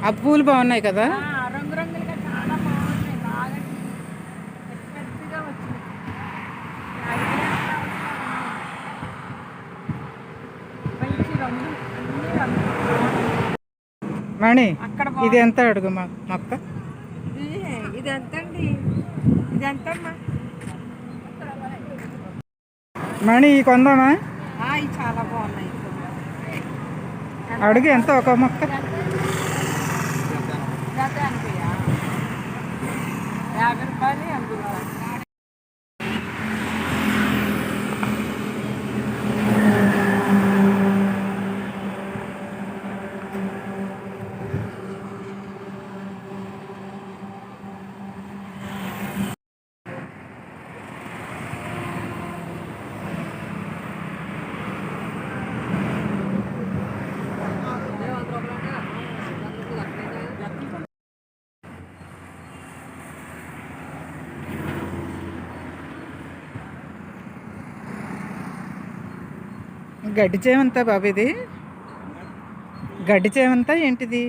ఆ పూలు బాగున్నాయి కదా. రంగురంగులుగా చాలా బాగున్నాయి. బాగా పెద్దగా వచ్చింది. మంచి రంగు, అన్ని రంగులు. మణి అక్కడ ఇది ఎంత అడుగు మొక్క? ఇది ఎంత అండి? ఇది ఎంతమ్మా? మణి ఈ కొందామా? ఇవి చాలా బాగున్నాయి. అడుగు ఎంత ఒక మొక్క? జత 50 రూపాయలు అనుకుంటా. గడ్డి చేమంతా బాబు ఇది? గడ్డి చేమంతా ఏంటిది?